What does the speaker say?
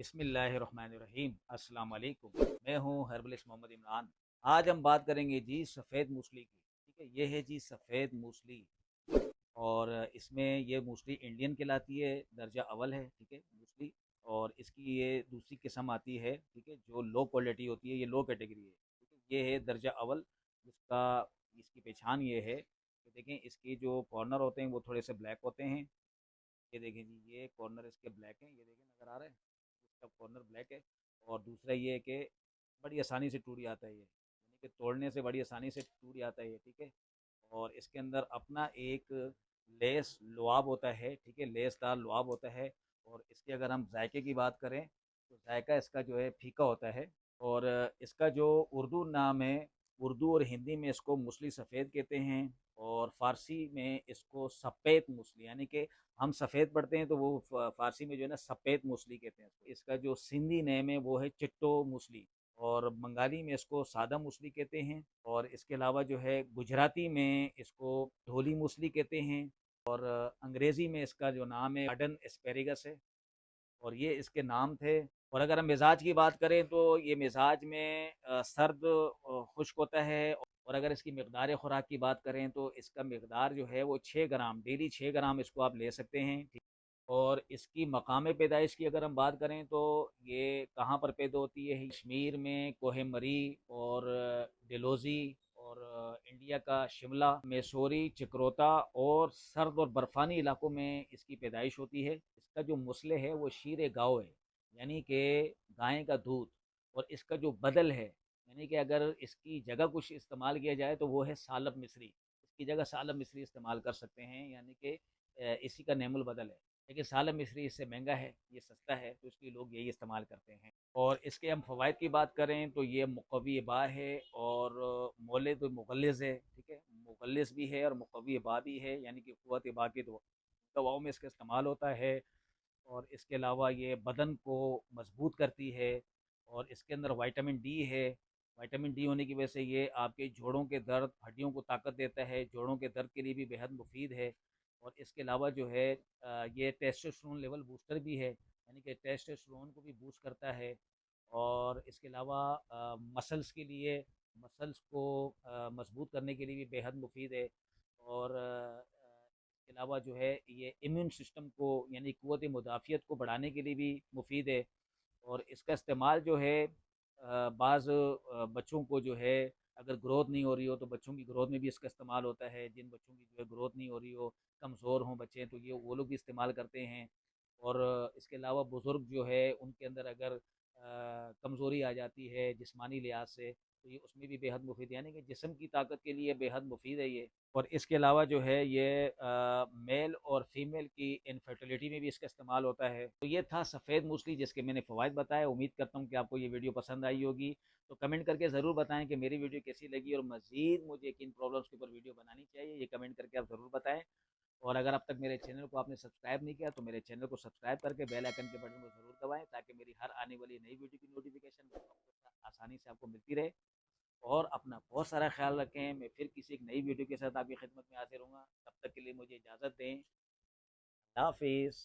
बिस्मिल्लाहिर्रहमानिर्रहीम। अस्सलाम वालेकुम। मैं हूँ हर्बलिस्ट मोहम्मद इमरान। आज हम बात करेंगे जी सफ़ेद मूसली की। ठीक है, ये है जी सफ़ेद मूसली। और इसमें ये मूसली इंडियन कहलाती है, दर्जा अव्वल है। ठीक है, मूसली। और इसकी ये दूसरी किस्म आती है, ठीक है, जो लो क्वालिटी होती है, ये लो कैटेगरी है। ठीक है, ये है दर्जा अव्वल, जिसका इसकी पहचान ये है कि देखें, इसके जो कॉर्नर होते हैं वो थोड़े से ब्लैक होते हैं। ये देखें जी, ये कॉर्नर इसके ब्लैक हैं, ये देखें नज़र आ रहा है, इसका कॉर्नर ब्लैक है। और दूसरा ये है कि बड़ी आसानी से टूट जाता है ये, यानी कि तोड़ने से बड़ी आसानी से टूट जाता है ये। ठीक है, और इसके अंदर अपना एक लेस लुआब होता है। ठीक है, लेसदार लुआब होता है। और इसके अगर हम जायके की बात करें तो जायका इसका जो है फीका होता है। और इसका जो उर्दू नाम है, उर्दू और हिंदी में इसको मूसली सफ़ेद कहते हैं, और फ़ारसी में इसको सफ़ेद मूसली, यानी कि हम सफ़ेद पढ़ते हैं तो वो फ़ारसी में जो है ना सफ़ेद मूसली कहते हैं इसको। इसका जो सिंधी नेम है वो है चिट्टो मूसली, और बंगाली में इसको सादा मूसली कहते हैं। और इसके अलावा जो है गुजराती में इसको ढोली मूसली कहते हैं। और अंग्रेज़ी में इसका जो नाम है गार्डन एस्पेरेगस है। और ये इसके नाम थे। और अगर हम मिज़ाज की बात करें तो ये मिज़ाज में सर्द खुश्क होता है। और अगर इसकी मकदार ख़ुराक की बात करें तो इसका मकदार जो है वो 6 ग्राम, डेली 6 ग्राम इसको आप ले सकते हैं। ठीक। और इसकी मकाम पैदाइश की अगर हम बात करें तो ये कहाँ पर पैदा होती है, कश्मीर में कोह मरी और डलहौज़ी, और इंडिया का शिमला, मैसूरी, चिक्रोता और सर्द और बर्फ़ानी इलाकों में इसकी पैदाइश होती है। इसका जो मुस्ले है वो शीर गाय है, यानी कि गाय का दूध। और इसका जो बदल है, यानी कि अगर इसकी जगह कुछ इस्तेमाल किया जाए तो वो है सालब मिस्री। इसकी जगह सालब मिस्री इस्तेमाल कर सकते हैं, यानी कि इसी का नेमुल बदल है। लेकिन सालब मिस्री इससे महंगा है, ये सस्ता है, तो इसलिए लोग यही इस्तेमाल करते हैं। और इसके हम फ़वाइद की बात करें तो ये मुक़व्वी बा है, और मौलिद मुग़ल्लिज़ है। ठीक है, मुग़ल्लिज़ भी है और मुक़व्वी बा भी है, यानी कि क़ुव्वत बा की दवाओं में इसका इस्तेमाल होता है। और इसके अलावा ये बदन को मजबूत करती है। और इसके अंदर विटामिन डी है। विटामिन डी होने की वजह से ये आपके जोड़ों के दर्द, हड्डियों को ताकत देता है, जोड़ों के दर्द के लिए भी बेहद मुफीद है। और इसके अलावा जो है ये टेस्टोस्टेरोन लेवल बूस्टर भी है, यानी कि टेस्टोस्टेरोन को भी बूस्ट करता है। और इसके अलावा मसल्स के लिए, मसल्स को मजबूत करने के लिए भी बेहद मुफीद है। और इसके अलावा जो है ये इम्यून सिस्टम को, यानी क़ुव्वत मुदाफ़ियत को बढ़ाने के लिए भी मुफीद है। और इसका इस्तेमाल जो है बाज़ बच्चों को जो है, अगर ग्रोथ नहीं हो रही हो तो बच्चों की ग्रोथ में भी इसका इस्तेमाल होता है। जिन बच्चों की जो है ग्रोथ नहीं हो रही हो, कमज़ोर हों बच्चे, तो ये वो लोग भी इस्तेमाल करते हैं। और इसके अलावा बुज़ुर्ग जो है उनके अंदर अगर कमज़ोरी आ जाती है जिस्मानी लिहाज से, तो ये उसमें भी बेहद मुफीद, यानी कि जिस्म की ताकत के लिए बेहद मुफीद है ये। और इसके अलावा जो है ये मेल और फीमेल की इनफर्टिलिटी में भी इसका इस्तेमाल होता है। तो ये था सफ़ेद मूसली जिसके मैंने फ़वाइद बताए। उम्मीद करता हूँ कि आपको ये वीडियो पसंद आई होगी। तो कमेंट करके ज़रूर बताएं कि मेरी वीडियो कैसी लगी, और मज़ीद मुझे किन प्रॉब्लम्स के ऊपर वीडियो बनानी चाहिए, ये कमेंट करके आप ज़रूर बताएं। और अगर अब तक मेरे चैनल को आपने सब्सक्राइब नहीं किया तो मेरे चैनल को सब्सक्राइब करके बेल आइकन के बटन को ज़रूर दबाएं, ताकि मेरी हर आने वाली नई वीडियो की नोटिफिकेशन आसानी से आपको मिलती रहे। और अपना बहुत सारा ख्याल रखें। मैं फिर किसी एक नई वीडियो के साथ आपकी खिदमत में हाजिर हूँगा। तब तक के लिए मुझे इजाज़त दें। अल्लाह हाफिज़।